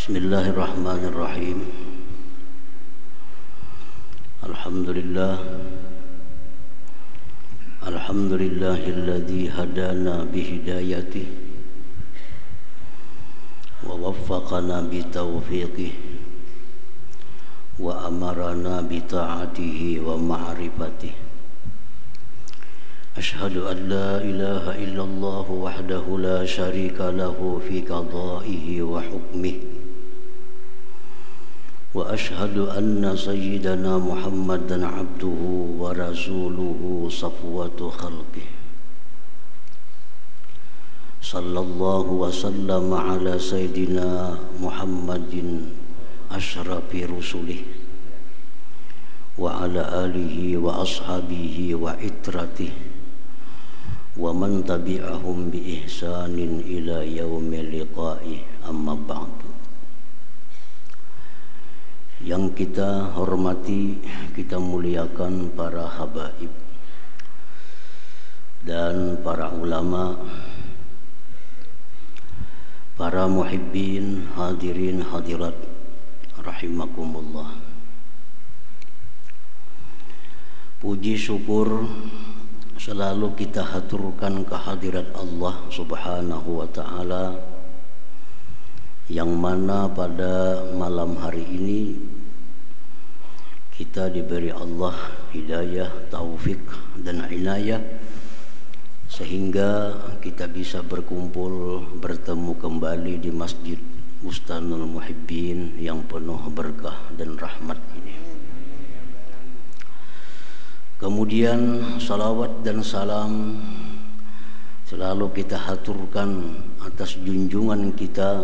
Bismillahirrahmanirrahim. Alhamdulillahilladzi hadana bihidayatihi wa waffaqana bitaufiqihi wa amarana bita'atihi wa ma'rifatihi. Ashhadu an la ilaha illallah wahdahu la syarika lahu fi qada'ihi wa hukmihi. Wa ashhadu anna sayyidana Muhammadan abduhu wa rasuluhu safwatu khalqihi. Sallallahu wa sallama ala sayyidina Muhammadin ashrafi rusulih wa ala alihi wa ashabihi wa itratih wa man tabi'ahum bi ihsanin ila yaumil liqa'i, amma ba'du. Yang kita hormati, kita muliakan para habaib dan para ulama, para muhibbin, hadirin hadirat rahimakumullah. Puji syukur selalu kita haturkan kehadirat Allah Subhanahu wa ta'ala, yang mana pada malam hari ini kita diberi Allah hidayah, taufik dan inayah sehingga kita bisa berkumpul, bertemu kembali di Masjid Bustanul Muhibbin yang penuh berkah dan rahmat ini. Kemudian salawat dan salam selalu kita haturkan atas junjungan kita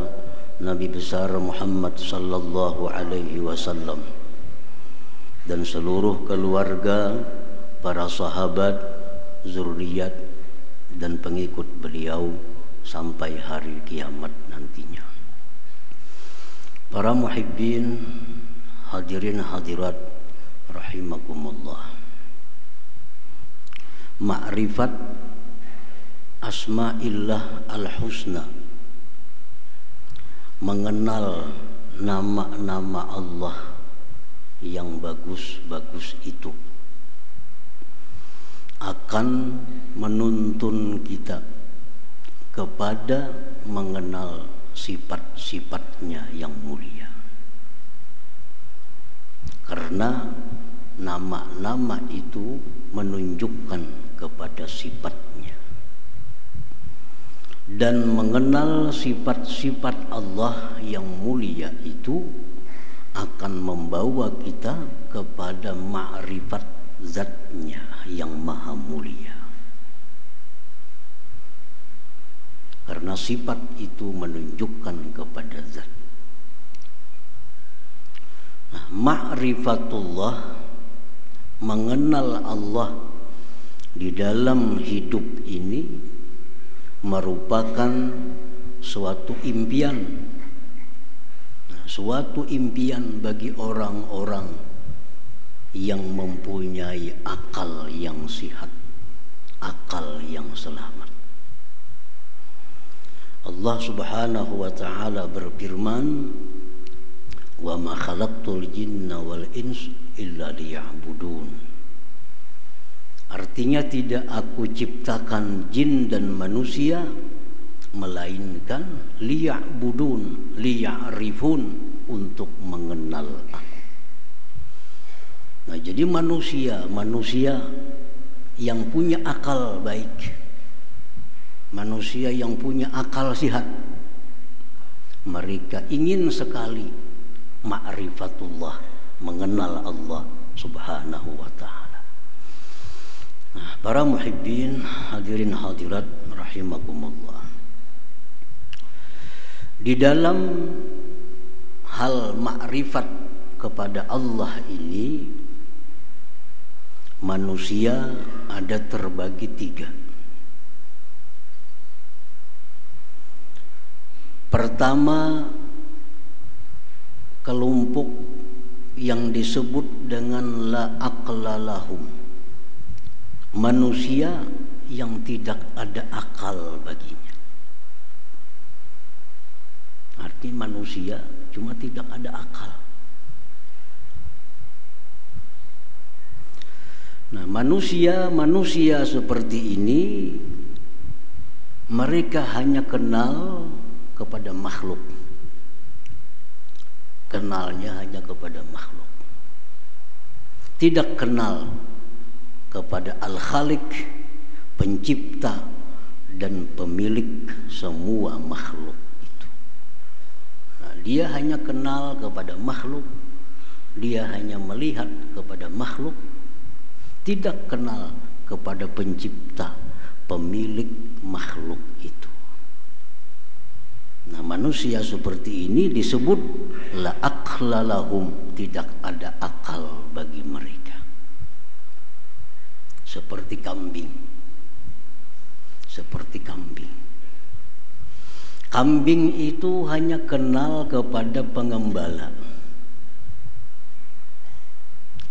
Nabi besar Muhammad sallallahu alaihi wasallam dan seluruh keluarga, para sahabat, zuriat dan pengikut beliau sampai hari kiamat nantinya. Para muhibbin, hadirin hadirat rahimakumullah. Ma'rifat asma'illah al-husna, mengenal nama-nama Allah yang bagus-bagus itu akan menuntun kita kepada mengenal sifat-sifatnya yang mulia. Karena nama-nama itu menunjukkan kepada sifatnya, dan mengenal sifat-sifat Allah yang mulia itu akan membawa kita kepada ma'rifat zatnya yang maha mulia. Karena sifat itu menunjukkan kepada zat. Nah, ma'rifatullah, mengenal Allah di dalam hidup ini merupakan suatu impian, suatu impian bagi orang-orang yang mempunyai akal yang sihat, akal yang selamat. Allah Subhanahu wa ta'ala berfirman, "Wa ma khalaqtul jinna wal ins illa liya'budun." Artinya tidak aku ciptakan jin dan manusia melainkan liya'budun, liya'rifun, untuk mengenal aku. Nah, jadi manusia yang punya akal baik, manusia yang punya akal sehat, mereka ingin sekali ma'rifatullah, mengenal Allah Subhanahu wa ta'ala. Nah, para muhibbin, hadirin hadirat rahimakumullah. Di dalam hal ma'rifat kepada Allah ini, manusia ada terbagi tiga. Pertama, kelompok yang disebut dengan la aqla lahum, manusia yang tidak ada akal baginya. Artinya manusia cuma tidak ada akal. Nah, manusia seperti ini mereka hanya kenal kepada makhluk. Kenalnya hanya kepada makhluk. Tidak kenal kepada Al-Khaliq, pencipta dan pemilik semua makhluk itu. Nah, dia hanya kenal kepada makhluk, dia hanya melihat kepada makhluk, tidak kenal kepada pencipta, pemilik makhluk itu. Nah, manusia seperti ini disebut la aqla lahum, tidak ada akal bagi mereka. Seperti kambing. Seperti kambing. Kambing itu hanya kenal kepada pengembala.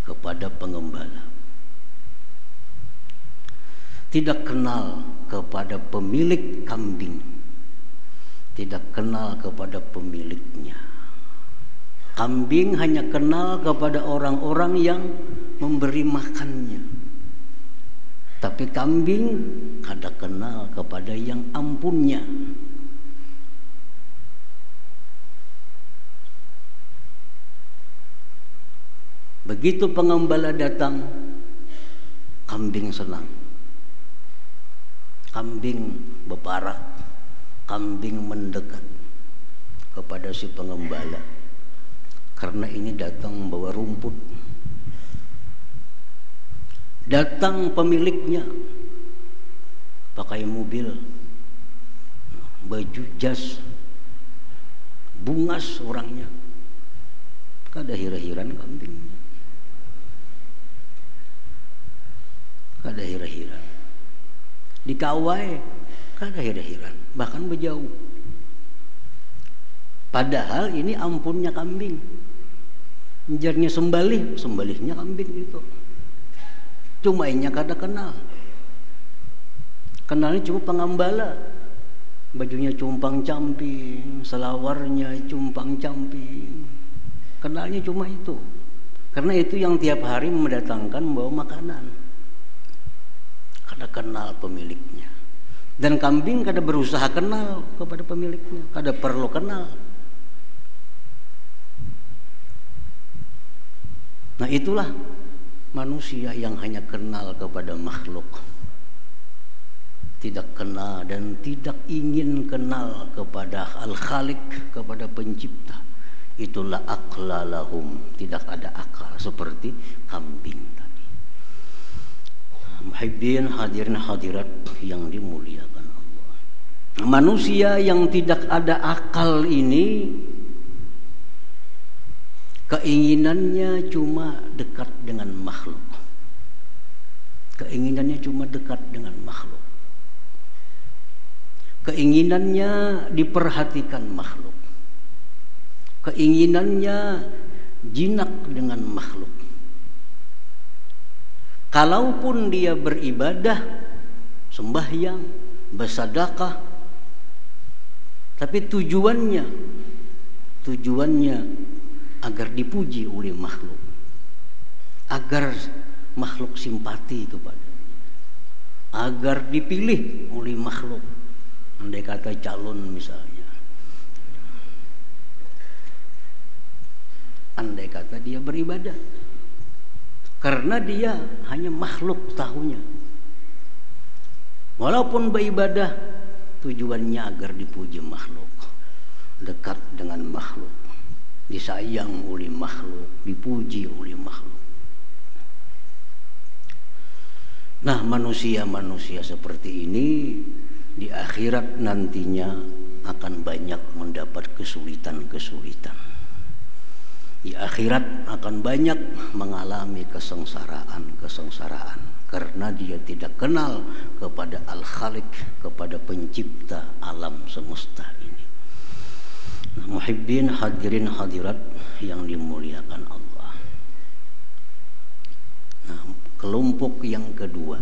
Kepada pengembala. Tidak kenal kepada pemilik kambing. Tidak kenal kepada pemiliknya. Kambing hanya kenal kepada orang-orang yang memberi makannya. Tapi kambing kada kenal kepada yang ampunnya. Begitu pengembala datang, kambing senang. Kambing berparak, kambing mendekat kepada si pengembala. Karena ini datang membawa rumput. Datang pemiliknya pakai mobil, baju jas, bungas orangnya. Kada hira-hiran kambingnya. Kada hira-hiran. Dikawai kada hira-hiran, bahkan berjauh. Padahal ini ampunnya kambing. Jarnya sembalihnya kambing itu. Cuma inya kada kenal. Kenalnya cuma pengembala. Bajunya cumpang-camping, selawarnya cumpang-camping. Kenalnya cuma itu. Karena itu yang tiap hari mendatangkan membawa makanan. Kada kenal pemiliknya. Dan kambing kada berusaha kenal kepada pemiliknya, kada perlu kenal. Nah, itulah manusia yang hanya kenal kepada makhluk, tidak kenal dan tidak ingin kenal kepada Al-Khaliq, kepada pencipta. Itulah aqla lahum, tidak ada akal seperti kambing tadi. Muhibbin hadirin hadirat yang dimuliakan Allah. Manusia yang tidak ada akal ini keinginannya cuma dekat dengan makhluk. Keinginannya cuma dekat dengan makhluk. Keinginannya diperhatikan makhluk. Keinginannya jinak dengan makhluk. Kalaupun dia beribadah, sembahyang, bersedekah, tapi tujuannya agar dipuji oleh makhluk, agar makhluk simpati kepadanya, agar dipilih oleh makhluk. Andai kata calon misalnya, andai kata dia beribadah, karena dia hanya makhluk tahunya. Walaupun beribadah, tujuannya agar dipuji makhluk, dekat dengan makhluk, disayang oleh makhluk, dipuji oleh makhluk. Nah, manusia-manusia seperti ini di akhirat nantinya akan banyak mendapat kesulitan-kesulitan. Di akhirat akan banyak mengalami kesengsaraan karena dia tidak kenal kepada Al-Khaliq, kepada pencipta alam semesta ini. Nah, muhibbin hadirin hadirat yang dimuliakan Allah. Nah, kelompok yang kedua,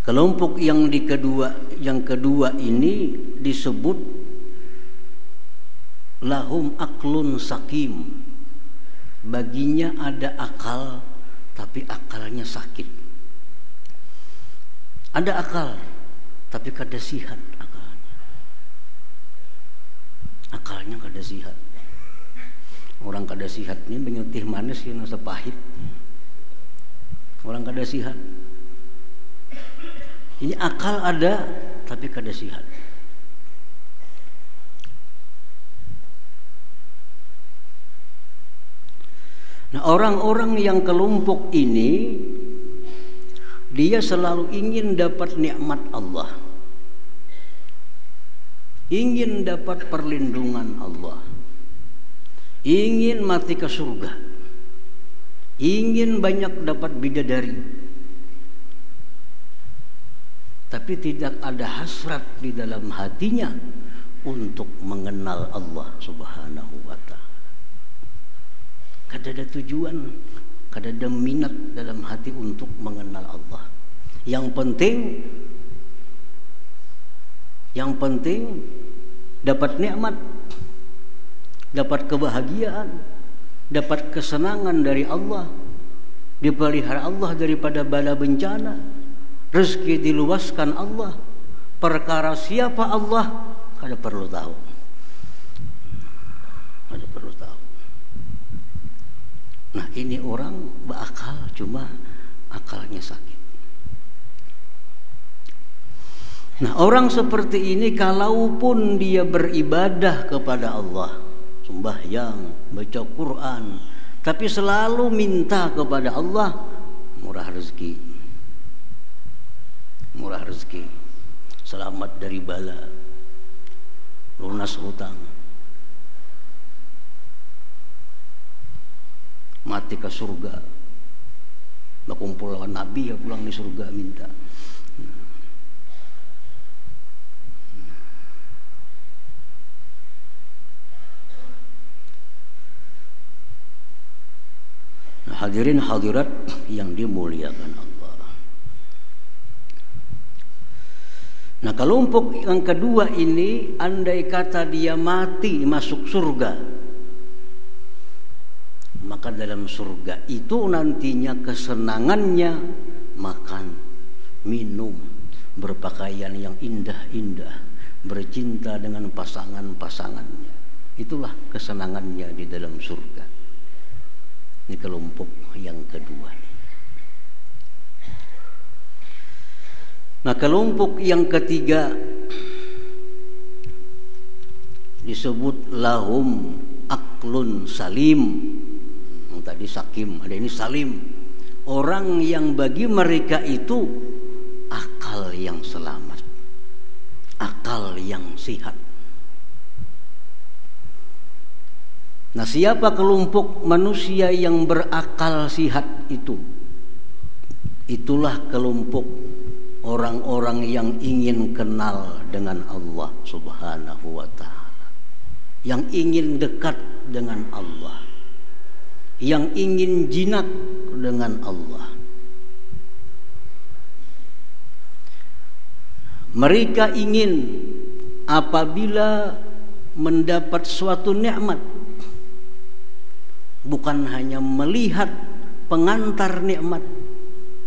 Kelompok yang kedua ini disebut lahum aklun sakim. Baginya ada akal, tapi akalnya sakit. Ada akal, tapi kada sihat akalnya. Akalnya kada sihat. Orang kada sihat ini menyutih manis yang sepahit. Orang kada sihat. Ini akal ada, tapi kada sihat. Nah, orang-orang yang kelompok ini dia selalu ingin dapat nikmat Allah, ingin dapat perlindungan Allah, ingin mati ke surga, ingin banyak dapat bidadari, tapi tidak ada hasrat di dalam hatinya untuk mengenal Allah Subhanahu wa ta'ala. Kada ada tujuan, kada ada minat dalam hati untuk mengenal Allah. Yang penting dapat nikmat, dapat kebahagiaan, dapat kesenangan dari Allah, dipelihara Allah daripada bala bencana, rezeki diluaskan Allah. Perkara siapa Allah kada perlu tahu. Kada perlu tahu. Nah, ini orang berakal, cuma akalnya sakit. Nah, orang seperti ini kalaupun dia beribadah kepada Allah, sembahyang, baca Quran, tapi selalu minta kepada Allah, murah rezeki, selamat dari bala, lunas hutang, mati ke surga, berkumpul lawan Nabi ya pulang di surga minta. Nah, hadirin hadirat yang dimuliakan Allah. Nah, kelompok yang kedua ini andai kata dia mati masuk surga, maka dalam surga itu nantinya kesenangannya makan, minum, berpakaian yang indah-indah, bercinta dengan pasangan-pasangannya. Itulah kesenangannya di dalam surga. Ini kelompok yang kedua. Nah, kelompok yang ketiga disebut lahum aklun salim. Tadi sakim, ada ini salim. Orang yang bagi mereka itu akal yang selamat, akal yang sehat. Nah, siapa kelompok manusia yang berakal sehat itu? Itulah kelompok orang-orang yang ingin kenal dengan Allah Subhanahu wa ta'ala, yang ingin dekat dengan Allah, yang ingin jinak dengan Allah. Mereka ingin apabila mendapat suatu nikmat, bukan hanya melihat pengantar nikmat,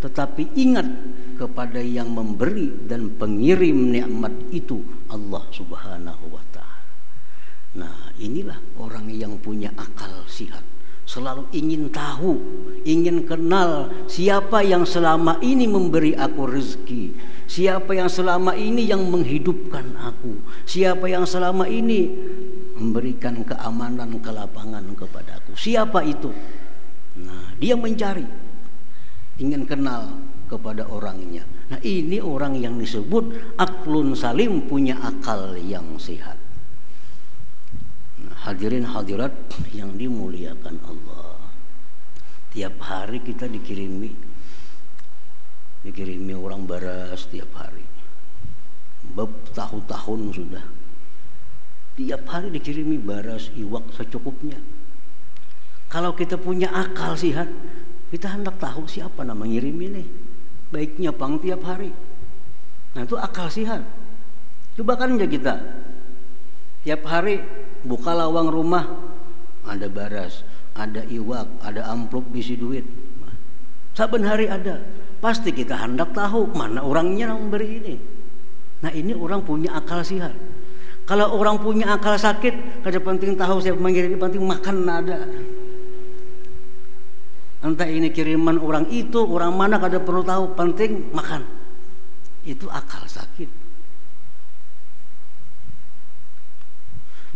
tetapi ingat kepada yang memberi dan pengirim nikmat itu, Allah Subhanahu wa ta'ala. Nah, inilah orang yang punya akal sehat. Selalu ingin tahu, ingin kenal siapa yang selama ini memberi aku rezeki, siapa yang selama ini yang menghidupkan aku, siapa yang selama ini memberikan keamanan, kelapangan kepadaku, siapa itu. Nah, dia mencari, ingin kenal kepada orangnya. Nah, ini orang yang disebut aklun salim, punya akal yang sehat. Hadirin hadirat yang dimuliakan Allah, tiap hari kita dikirimi orang baras tiap hari, bertahun-tahun sudah, tiap hari dikirimi baras, iwak secukupnya. Kalau kita punya akal sehat, kita hendak tahu siapa nama ngirim ini, baiknya pang tiap hari. Nah itu akal sihat. Coba kan aja kita tiap hari buka lawang rumah, ada baras, ada iwak, ada amplop isi duit. Saben hari ada. Pasti kita hendak tahu mana orangnya yang memberi ini. Nah ini orang punya akal sihat. Kalau orang punya akal sakit, kada penting tahu siapa mengirim, penting makan ada. Entah ini kiriman orang itu, orang mana kada perlu tahu, penting makan. Itu akal sakit.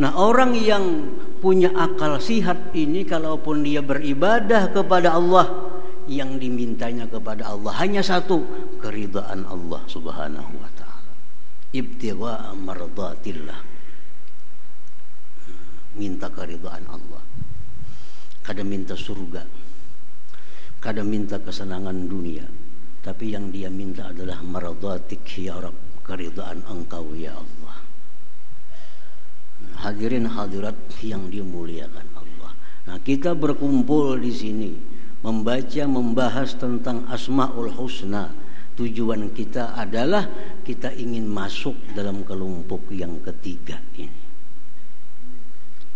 Nah orang yang punya akal sihat ini, kalaupun dia beribadah kepada Allah, yang dimintanya kepada Allah hanya satu, keridhaan Allah subhanahu wa ta'ala, ibtigha'a mardatillah, minta keridhaan Allah, kada minta surga, kada minta kesenangan dunia, tapi yang dia minta adalah mardatik ya Rabb, keridhaan engkau ya Allah. Hadirin hadirat yang dimuliakan Allah. Nah kita berkumpul di sini membaca, membahas tentang Asmaul Husna. Tujuan kita adalah kita ingin masuk dalam kelompok yang ketiga ini,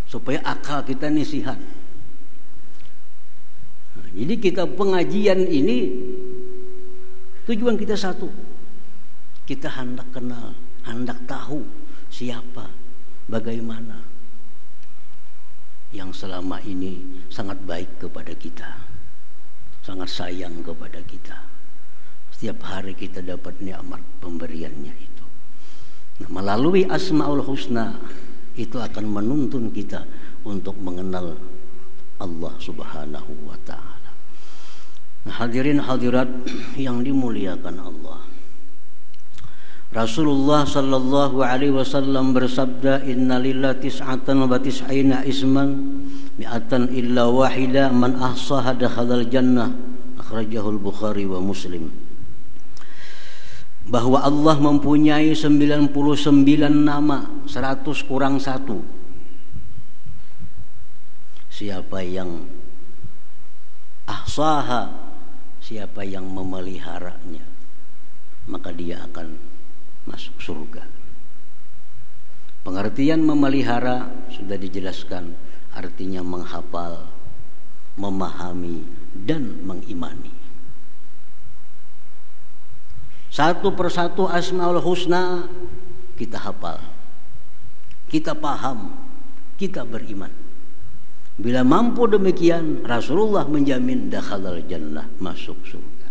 supaya akal kita ini sehat. Nah, jadi kita pengajian ini tujuan kita satu, kita hendak kenal, hendak tahu siapa, bagaimana yang selama ini sangat baik kepada kita, sangat sayang kepada kita. Setiap hari kita dapat nikmat pemberiannya itu. Nah, melalui Asmaul Husna itu akan menuntun kita untuk mengenal Allah Subhanahu wa ta'ala. Nah, hadirin hadirat yang dimuliakan Allah, Rasulullah sallallahu alaihi wasallam bersabda, innalillahi tis'atan wa tis'ina isman mi'atan illa wahida man ahsaha dakhalal jannah, akhrajahul Bukhari wa Muslim. Bahwa Allah mempunyai 99 nama, 100 kurang 1. Siapa yang ahsaha, siapa yang memeliharanya, maka dia akan masuk surga. Pengertian memelihara sudah dijelaskan, artinya menghafal, memahami, dan mengimani. Satu persatu Asmaul Husna kita hafal, kita paham, kita beriman. Bila mampu demikian, Rasulullah menjamin dakhalal jannah, masuk surga.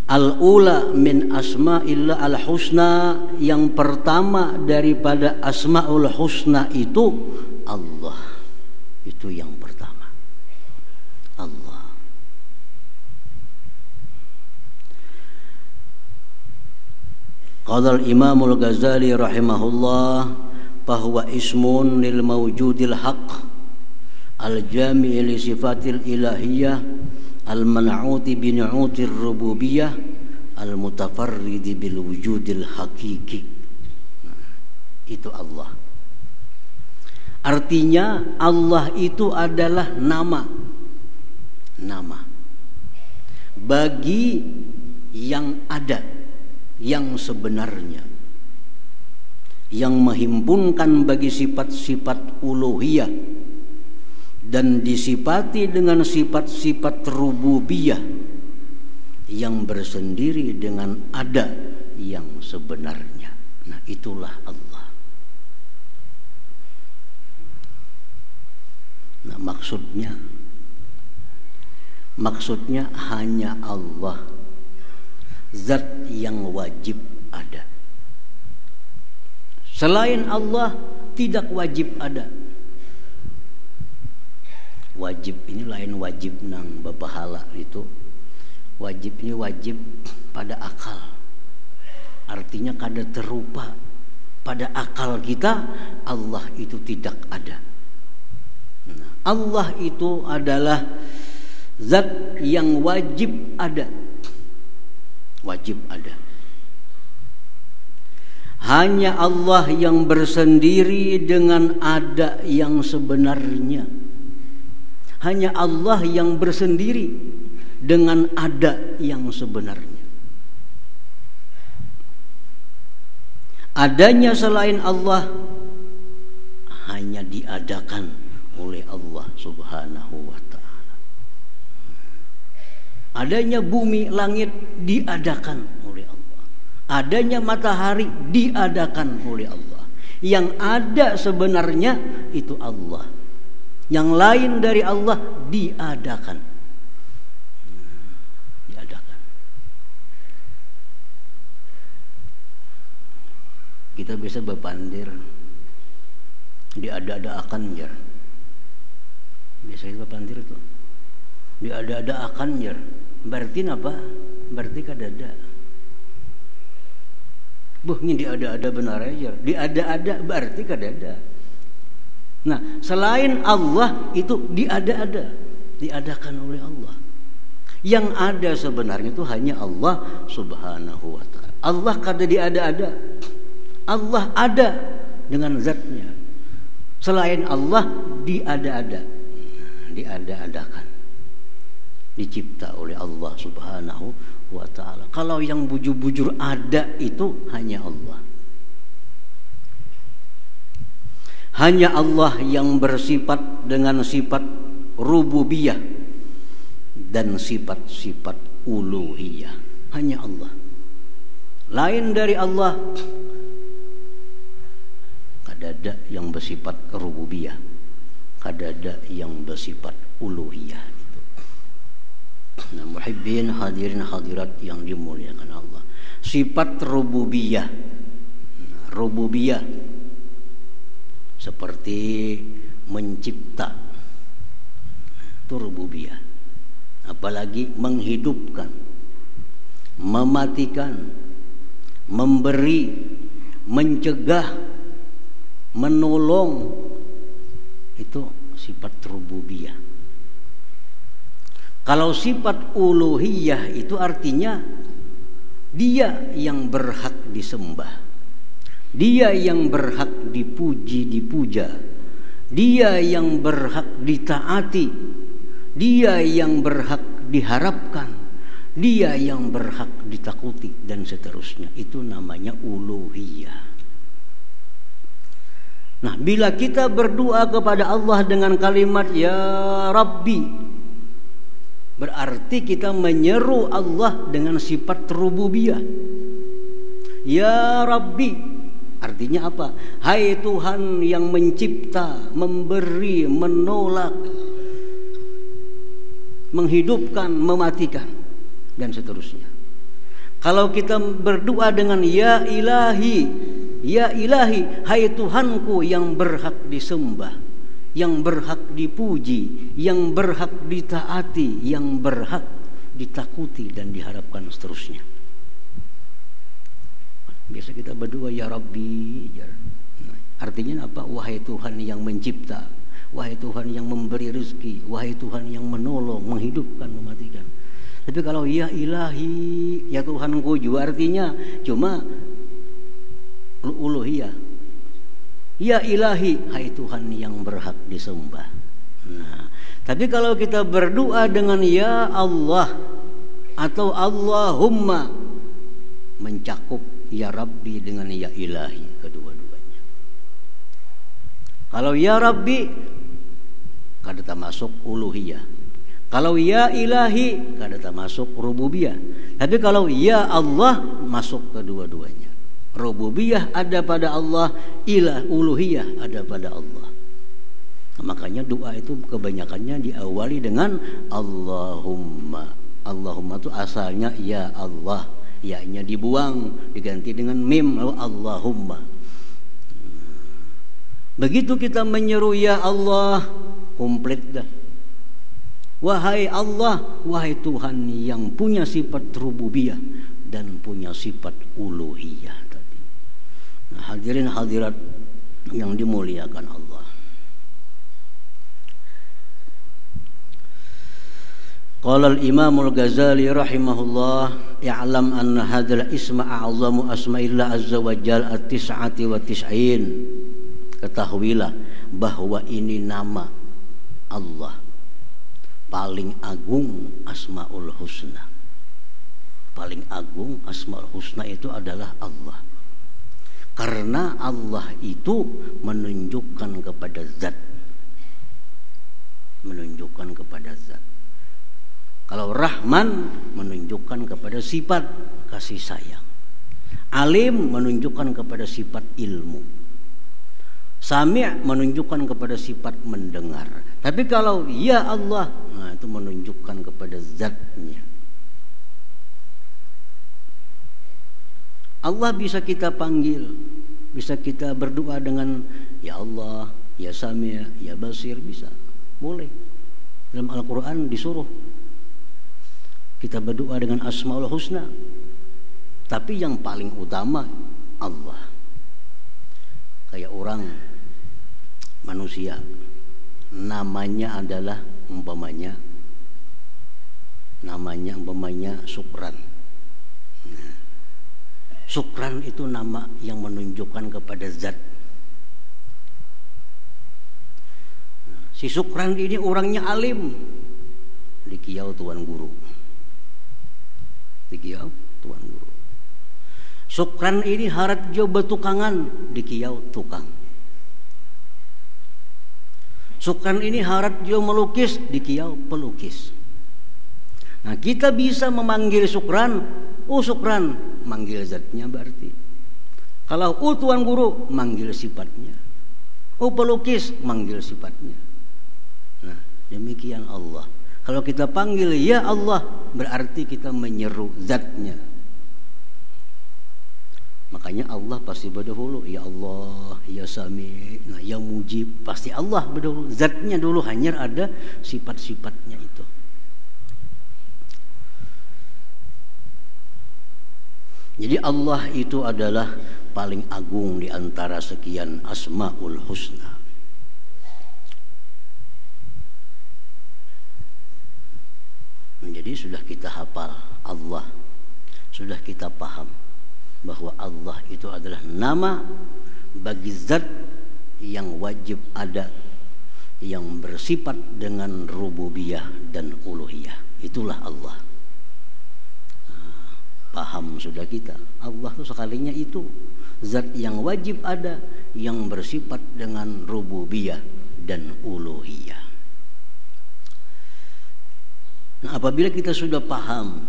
Al-ula min asma'illah al-husna, yang pertama daripada Asmaul Husna itu Allah. Itu yang pertama, Allah. Qala al-Imam al-Ghazali rahimahullah, bahwa ismun lil mawjudil haq al-jami' li sifatil ilahiyah al-man'uti bi nu'utir rububiyah al-mutafarridi bil wujudil hakiki. Itu Allah. Artinya Allah itu adalah nama bagi yang ada, yang sebenarnya, yang menghimpunkan bagi sifat-sifat uluhiyah dan disifati dengan sifat-sifat rububiyah, yang bersendiri dengan ada yang sebenarnya. Nah, itulah Allah. Nah, maksudnya hanya Allah, zat yang wajib ada. Selain Allah tidak wajib ada. Wajib ini lain wajib nang bapahala itu. Wajib ini wajib pada akal. Artinya kada terupa pada akal kita, Allah itu tidak ada. Nah, Allah itu adalah zat yang wajib ada. Wajib ada. Hanya Allah yang bersendiri dengan ada yang sebenarnya. Hanya Allah yang bersendiri dengan ada yang sebenarnya. Adanya selain Allah hanya diadakan oleh Allah Subhanahu wa ta'ala. Adanya bumi, langit diadakan oleh Allah. Adanya matahari diadakan oleh Allah. Yang ada sebenarnya itu Allah. Yang lain dari Allah diadakan. Diadakan. Kita bisa berpandir diada-adakan jar. Biasa kita berpandir itu. Diada-adakan jar. Berarti apa? Berarti kadada. Ini diada-ada benar aja. Diada-ada berarti kadada. Nah, selain Allah itu diada-ada, diadakan oleh Allah. Yang ada sebenarnya itu hanya Allah Subhanahu wa ta'ala. Allah kada diada-ada. Allah ada dengan zatnya. Selain Allah diada-ada, diada-adakan, dicipta oleh Allah Subhanahu wa ta'ala. Kalau yang bujur-bujur ada itu hanya Allah. Hanya Allah yang bersifat dengan sifat rububiyah dan sifat-sifat uluhiyah. Hanya Allah. Lain dari Allah kadada yang bersifat rububiyah, kadada yang bersifat uluhiyah itu. Nah, muhibbin hadirin hadirat yang dimuliakan Allah. Sifat rububiyah. Rububiyah seperti mencipta, itu rububiyah. Apalagi menghidupkan, mematikan, memberi, mencegah, menolong, itu sifat rububiyah. Kalau sifat uluhiyah itu artinya dia yang berhak disembah, dia yang berhak dipuji, dipuja, dia yang berhak ditaati, dia yang berhak diharapkan, dia yang berhak ditakuti, dan seterusnya. Itu namanya uluhiyah. Nah, bila kita berdoa kepada Allah dengan kalimat Ya Rabbi, berarti kita menyeru Allah dengan sifat rububiyah. Ya Rabbi artinya apa? Hai Tuhan yang mencipta, memberi, menolak, menghidupkan, mematikan, dan seterusnya. Kalau kita berdoa dengan Ya Ilahi, Ya Ilahi, hai Tuhanku yang berhak disembah, yang berhak dipuji, yang berhak ditaati, yang berhak ditakuti dan diharapkan, seterusnya. Biasa kita berdoa Ya Rabbi, artinya apa? Wahai Tuhan yang mencipta, wahai Tuhan yang memberi rezeki, wahai Tuhan yang menolong, menghidupkan, mematikan. Tapi kalau Ya Ilahi, ya Tuhanku juga artinya cuma uluhiyah. Ya Ilahi, hai Tuhan yang berhak disembah. Nah, tapi kalau kita berdoa dengan Ya Allah atau Allahumma, mencakup Ya Rabbi dengan Ya Ilahi, kedua-duanya. Kalau Ya Rabbi kada termasuk uluhiyah. Kalau Ya Ilahi kada termasuk rububiyah. Tapi kalau Ya Allah masuk kedua-duanya. Rububiyah ada pada Allah, uluhiyah ada pada Allah. Nah, makanya doa itu kebanyakannya diawali dengan Allahumma. Allahumma itu asalnya Ya Allah, ya-nya dibuang, diganti dengan mim, lalu Allahumma. Begitu kita menyeru Ya Allah, komplit dah. Wahai Allah, wahai Tuhan yang punya sifat rububiyah dan punya sifat uluhiyah tadi. Nah, hadirin hadirat yang dimuliakan Allah. Qala al-Imam al-Ghazali rahimahullah, i'lam anna hadzal isma a'zamu asma'illah azza wa jalla at-tis'ati wa tis'in. Ketahuilah bahwa ini nama Allah paling agung Asmaul Husna. Paling agung Asmaul Husna itu adalah Allah. Karena Allah itu menunjukkan kepada zat. Menunjukkan kepada zat. Kalau Rahman menunjukkan kepada sifat kasih sayang. Alim menunjukkan kepada sifat ilmu. Sami' menunjukkan kepada sifat mendengar. Tapi kalau ya Allah, nah itu menunjukkan kepada zatnya. Allah bisa kita panggil, bisa kita berdoa dengan ya Allah, ya Sami', ya Basir, bisa. Boleh. Dalam Al-Quran disuruh kita berdoa dengan Asmaul Husna. Tapi yang paling utama Allah. Kayak orang manusia, namanya adalah umpamanya Sukran. Nah, Sukran itu nama yang menunjukkan kepada zat. Nah, si Sukran ini orangnya alim, di kiau tuan guru. Di kiau tuan guru. Sukran ini harat jo betukangan, di kiau tukang. Sukran ini harat jo melukis, di kiau pelukis. Nah, kita bisa memanggil Sukran, Sukran, manggil zatnya berarti. Kalau tuan guru, manggil sifatnya. Pelukis, manggil sifatnya. Nah, demikian Allah. Kalau kita panggil ya Allah, berarti kita menyeru zatnya. Makanya Allah pasti berdahulu, ya Allah, ya Sami', nah, ya Mujib, pasti Allah berdahulu. Zatnya dulu, hanya ada sifat-sifatnya itu. Jadi Allah itu adalah paling agung di antara sekian Asmaul Husna. Jadi sudah kita hafal Allah, sudah kita paham bahwa Allah itu adalah nama bagi zat yang wajib ada, yang bersifat dengan rububiyah dan uluhiyah. Itulah Allah. Paham sudah kita, Allah itu sekalinya itu zat yang wajib ada, yang bersifat dengan rububiyah dan uluhiyah. Nah, apabila kita sudah paham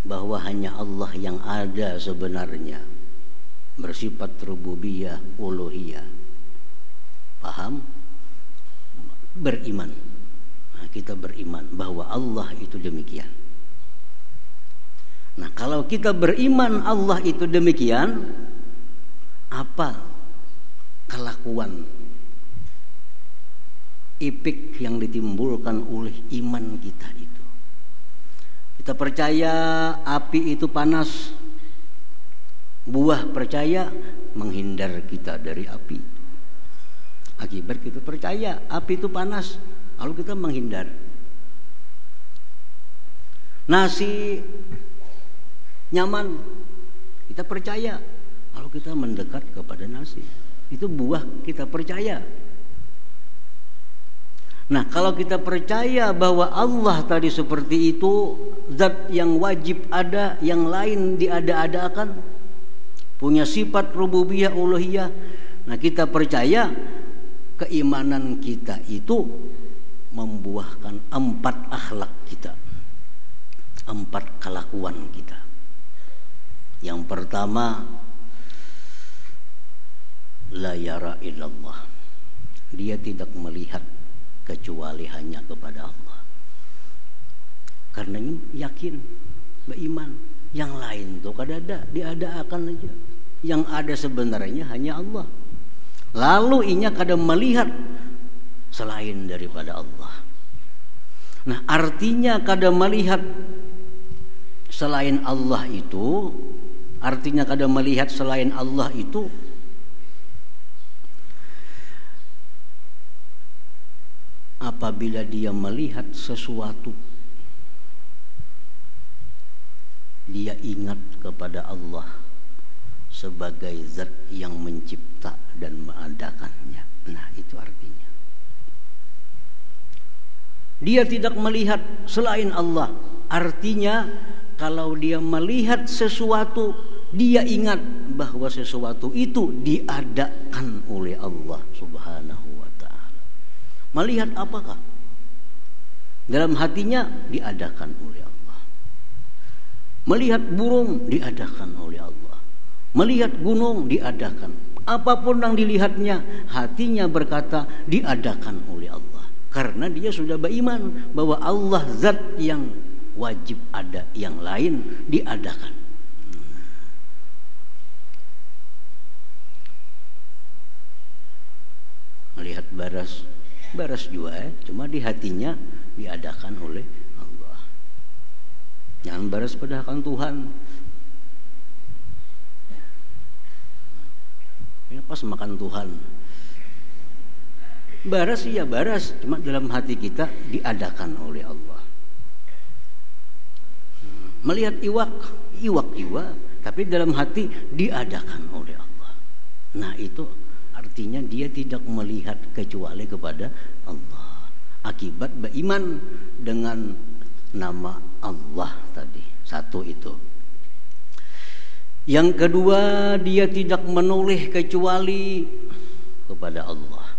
bahwa hanya Allah yang ada sebenarnya, bersifat rububiyah, uluhiyah, paham, beriman. Nah, kita beriman bahwa Allah itu demikian. Nah, kalau kita beriman Allah itu demikian, apa kelakuan efek yang ditimbulkan oleh iman kita itu? Kita percaya api itu panas, buah percaya menghindar kita dari api. Akibat kita percaya api itu panas, lalu kita menghindar. Nasi nyaman, kita percaya, lalu kita mendekat kepada nasi. Itu buah kita percaya. Nah, kalau kita percaya bahwa Allah tadi seperti itu, zat yang wajib ada, yang lain diada-adakan, punya sifat rububiyah, uluhiyah. Nah, kita percaya keimanan kita itu membuahkan 4 akhlak kita, 4 kelakuan kita. Yang pertama, la yara illallah. Dia tidak melihat kecuali hanya kepada Allah. Karena yakin, beriman, yang lain tuh kada ada, diada-akan aja. Yang ada sebenarnya hanya Allah. Lalu inya kada melihat selain daripada Allah. Nah, artinya kada melihat selain Allah itu, artinya kada melihat selain Allah itu apabila dia melihat sesuatu, dia ingat kepada Allah sebagai zat yang mencipta dan mengadakannya. Nah, itu artinya. Dia tidak melihat selain Allah. Artinya kalau dia melihat sesuatu, dia ingat bahwa sesuatu itu diadakan oleh Allah Subhanahu wa ta'ala. Melihat apakah? Dalam hatinya diadakan oleh Allah. Melihat burung diadakan oleh Allah. Melihat gunung diadakan. Apapun yang dilihatnya, hatinya berkata diadakan oleh Allah. Karena dia sudah beriman bahwa Allah zat yang wajib ada, yang lain diadakan. Melihat baras juga cuma di hatinya diadakan oleh Allah. Jangan baras padahal Tuhan. Ini pas makan Tuhan. Baras iya baras, cuma dalam hati kita diadakan oleh Allah. Melihat iwak juga, tapi dalam hati diadakan oleh Allah. Nah itu artinya dia tidak melihat kecuali kepada Allah. Akibat beriman dengan nama Allah tadi. Satu itu. Yang kedua, dia tidak menoleh kecuali kepada Allah.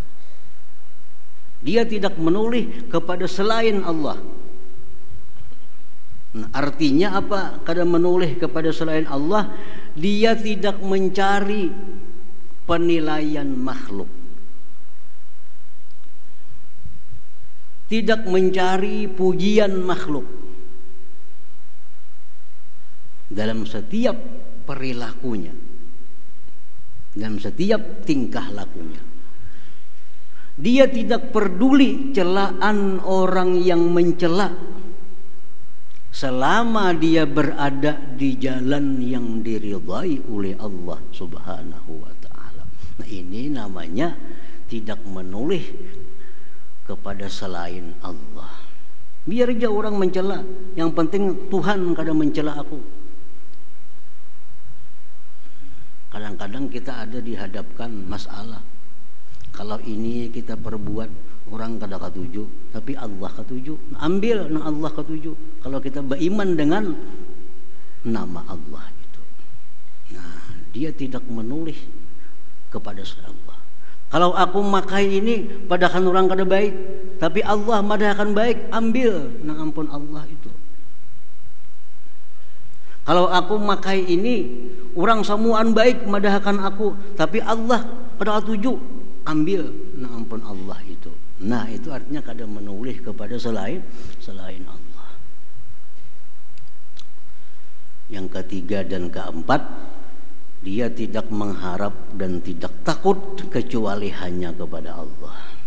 Dia tidak menoleh kepada selain Allah. Nah, artinya apa? Karena menoleh kepada selain Allah, dia tidak mencari penilaian makhluk. Tidak mencari pujian makhluk. Dalam setiap perilakunya, dalam setiap tingkah lakunya, dia tidak peduli celaan orang yang mencela, selama dia berada di jalan yang diridhai oleh Allah Subhanahu wa ta'ala. Nah ini namanya tidak menoleh kepada selain Allah. Biar aja orang mencela, yang penting Tuhan kadang mencela aku. Kadang-kadang kita ada dihadapkan masalah. Kalau ini kita perbuat, orang kada ketuju, tapi Allah ketuju. Ambil nah Allah ketuju. Kalau kita beriman dengan nama Allah itu. Nah, dia tidak menoleh kepada Allah. Kalau aku makai ini padahal orang kada baik, tapi Allah madahkan baik, ambil nah ampun Allah itu. Kalau aku makai ini, orang semuaan baik madahkan aku, tapi Allah pada tuju, ambil nah ampun Allah itu. Nah itu artinya kadang menoleh kepada selain Allah. Yang ketiga dan keempat, dia tidak mengharap dan tidak takut kecuali hanya kepada Allah.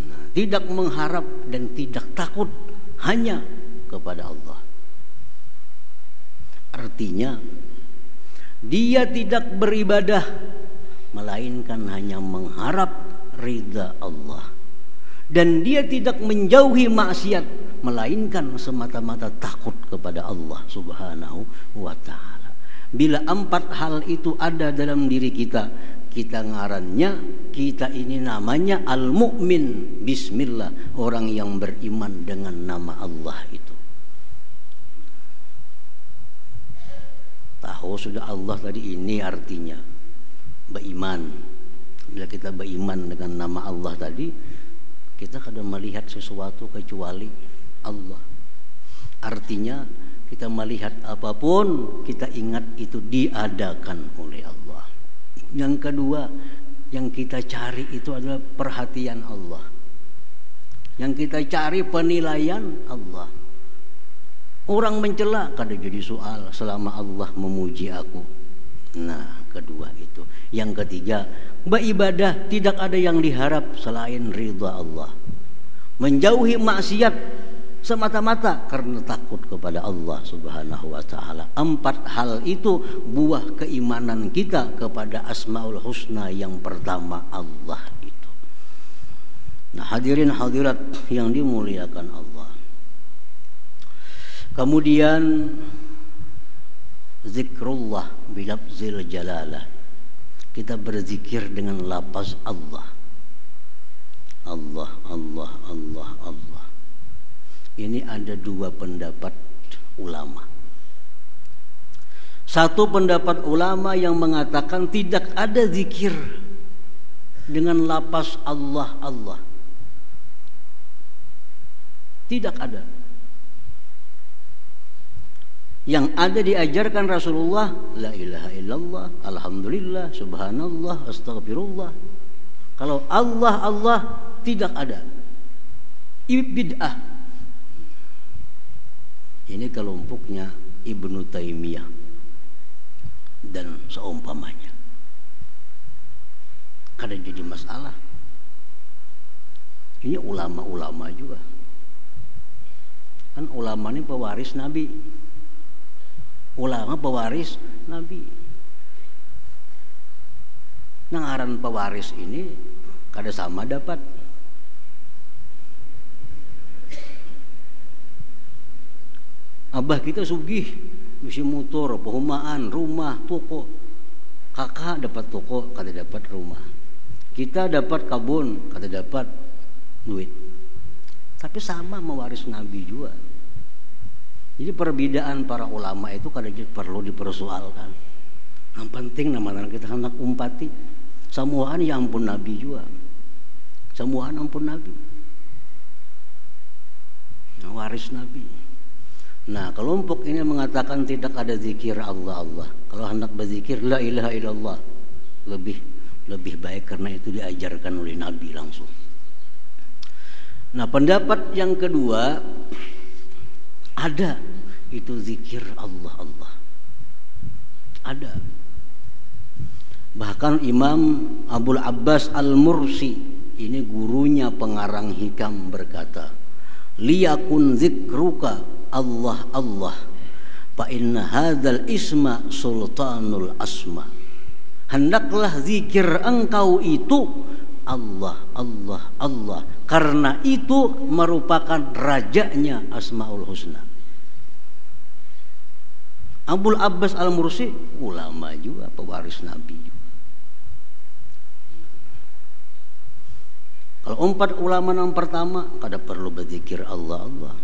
Nah, tidak mengharap dan tidak takut hanya kepada Allah. Artinya dia tidak beribadah melainkan hanya mengharap ridha Allah, dan dia tidak menjauhi maksiat melainkan semata-mata takut kepada Allah Subhanahu wa ta'ala. Bila empat hal itu ada dalam diri kita, kita ngarannya, kita ini namanya al-mu'min. Bismillah, orang yang beriman dengan nama Allah itu. Tahu sudah Allah tadi, ini artinya beriman. Bila kita beriman dengan nama Allah tadi, kita kadang melihat sesuatu kecuali Allah. Artinya kita melihat apapun, kita ingat itu diadakan oleh Allah. Yang kedua, yang kita cari itu adalah perhatian Allah. Yang kita cari penilaian Allah. Orang mencela kada jadi soal selama Allah memuji aku. Nah, kedua itu. Yang ketiga, beribadah tidak ada yang diharap selain ridha Allah. Menjauhi maksiat semata-mata karena takut kepada Allah Subhanahu wa ta'ala. Empat hal itu buah keimanan kita kepada Asmaul Husna yang pertama, Allah itu. Nah, hadirin hadirat yang dimuliakan Allah. Kemudian zikrullah bilafzil jalalah. Kita berzikir dengan lafaz Allah. Allah, Allah, Allah, Allah. ini ada dua pendapat ulama. Satu pendapat ulama yang mengatakan tidak ada zikir dengan lafaz Allah Allah. Tidak ada. Yang ada diajarkan Rasulullah, la ilaha illallah, alhamdulillah, subhanallah, astagfirullah. Kalau Allah Allah tidak ada. Bid'ah. Ini kelompoknya Ibnu Taimiyah dan seumpamanya. Kadang jadi masalah. Ini ulama-ulama juga. Kan ulama ini pewaris Nabi. Ulama pewaris Nabi. Nangaran pewaris ini kada sama dapat. Abah kita sugih, mesti motor, perumahan, rumah, toko. Kakak dapat toko, kada dapat rumah. Kita dapat kabun, kada dapat duit. Tapi sama mewaris Nabi juga. Jadi perbedaan para ulama itu kadang perlu dipersoalkan. Yang penting nama kita hendak umpati. Samuaan ya ampun Nabi juga. Samuaan ampun Nabi. Waris Nabi. Nah, kelompok ini mengatakan tidak ada zikir Allah Allah. Kalau hendak berzikir la ilaha illallah. Lebih baik karena itu diajarkan oleh Nabi langsung. Nah, pendapat yang kedua, ada itu zikir Allah Allah. Ada. Bahkan Imam Abul Abbas Al-Mursi, ini gurunya pengarang hikam, berkata, liyakun zikruka Allah Allah fa inna hadzal isma sultanul asma. Hendaklah zikir engkau itu Allah Allah Allah, karena itu merupakan rajanya Asmaul Husna. Abul Abbas Al-Mursi ulama juga, pewaris Nabi juga. Kalau empat ulama yang pertama kada perlu berzikir Allah Allah.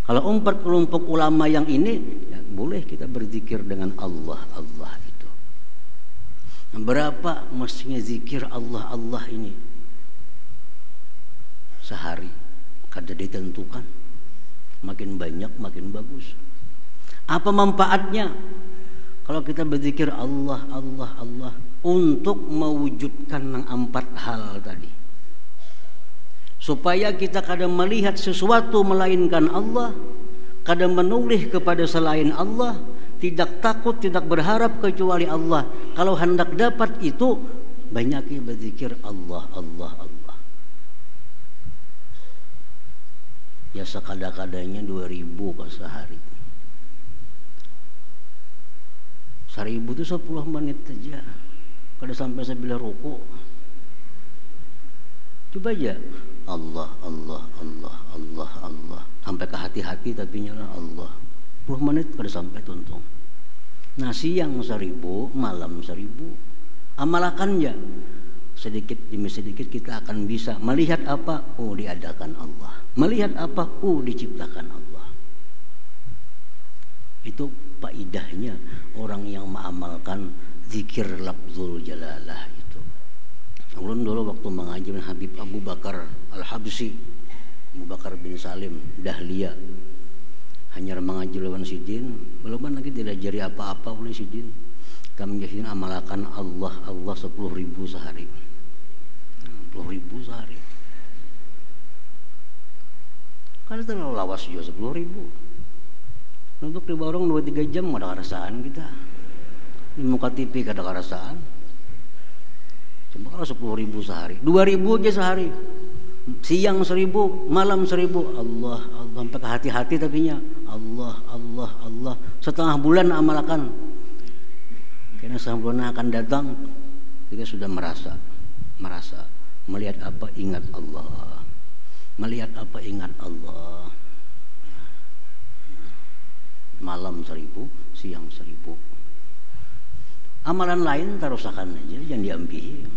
Kalau empat kelompok ulama yang ini ya boleh kita berzikir dengan Allah Allah itu. Berapa mestinya zikir Allah Allah ini? Sehari kada ditentukan. Makin banyak makin bagus. Apa manfaatnya kalau kita berzikir Allah Allah Allah untuk mewujudkan yang empat hal tadi? Supaya kita kadang melihat sesuatu melainkan Allah, kadang menoleh kepada selain Allah, tidak takut, tidak berharap kecuali Allah. Kalau hendak dapat itu, banyaki berzikir Allah Allah Allah. Ya sekada-kadanya 2000 ke sehari. 1000 itu 10 menit saja. Kada sampai sebilah rukuk. Coba aja. Allah Allah Allah Allah Allah sampai ke hati-hati tapi nyala Allah 10 menit kada sampai tuntung. Nah siang 1000, malam 1000, amalkan ya sedikit demi sedikit kita akan bisa melihat apa, oh diadakan Allah, melihat apa, oh diciptakan Allah. Itu faedahnya orang yang mengamalkan zikir lafzul jalalah. Ulun dulu waktu mengaji dengan Habib Abu Bakar Al-Habsi, Abu Bakar bin Salim Dahlia, hanya mengaji lawan sidin, belum lagi diajari apa-apa oleh sidin. Kami jahin amalkan Allah Allah 10.000 sehari. 10.000 sehari. Kan terlalu lawas juga 10.000. Untuk di warung 2-3 jam ada kerasaan kita. Di muka TV ada kerasaan. Cuma kalau 10.000 sehari, 2.000 aja sehari, siang 1.000, malam 1.000, Allah Allah sampai ke hati-hati tapinya, Allah Allah Allah. Setengah bulan amalkan, karena setengah bulan akan datang, kita sudah merasa melihat apa ingat Allah, melihat apa ingat Allah. Malam 1.000, siang 1.000. Amalan lain tarusakan aja, jangan diambil.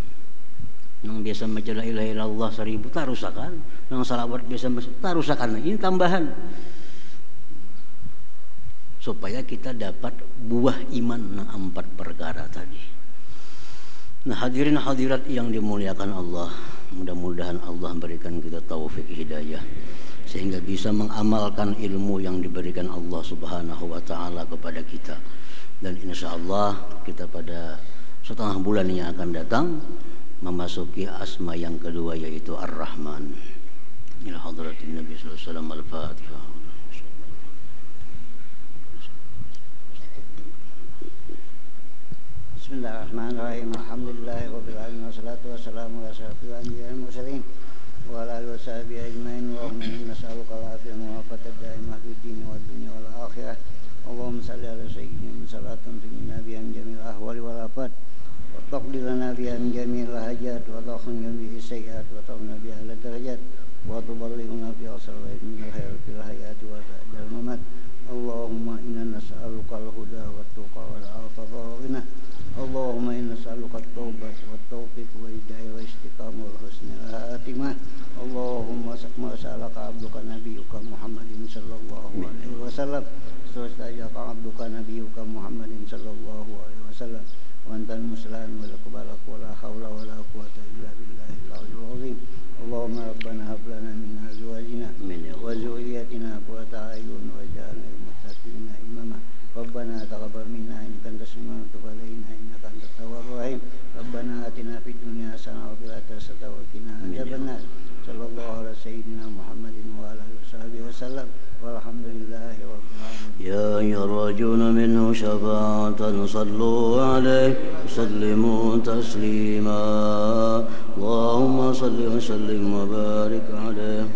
Nang biasa baca la ilaha illallah 1000 tarusakan, nang salawat biasa tarusakan. Ini tambahan supaya kita dapat buah iman nang 4 perkara tadi. Nah, hadirin hadirat yang dimuliakan Allah, mudah-mudahan Allah berikan kita taufik hidayah sehingga bisa mengamalkan ilmu yang diberikan Allah Subhanahu wa taala kepada kita. Dan insyaallah kita pada setengah bulan yang akan datang memasuki asma yang kedua yaitu Ar-Rahman. Ila hadratin Nabi sallallahu alaihi wasallam al-Fatihah. Bismillahirrahmanirrahim. Alhamdulillahirabbil alamin wassalatu wassalamu ala asyrofil anbiya'i wal mursalin wa ala alihi washabihi ajmain. Allahumma inna nas'aluka al-afiyata wa al-afata daimah fid din wad dunya wal akhirah. Allahumma shalli ala sayyidina salatan tunjina biha min jamil ahwali wal afat. Taqdir lana biha min jamil hajat wa takhunna bihi sayyi'at wa tawna biha ala darajat wa tuballighuna biha salawat min al-khair fil hayati wa ba'dal mamat. Allahumma inna nas'aluka al-huda wa tuqa wal afafa wa ghina. Allahumma inna nas'aluka at-taubat wa at-tawfiq wa hidayah wa istiqamah wa husnul khatimah. Allahumma sa'alaka abduka nabiyyuka Muhammadin sallallahu alaihi wasallam. Stajaka abduka nabiyyuka Muhammadin sallallahu alaihi wasallam. Wantan muslan wa laqbalak wa la haula wa la quwata illa billahil aliyyil azim. Allahumma rabbana hab lana min azwajina wa dhurriyyatina qurrata a'yun waj'alna lil muttaqina imama. Rabbana taqabbal minna innaka antas samiul alim innaka antat tawwabur rahim. Rabbana atina fid dunya hasanah wa fil akhirati hasanah wa qina adzabannar. Sallallahu ala sayyidina Muhammadin wa ala alihi washabihi wasallam. Walhamdulillahi rabbil alamin. يا يرجون منه شفاعة صلوا عليه وسلموا تسليما اللهم صل وسلم وبارك عليه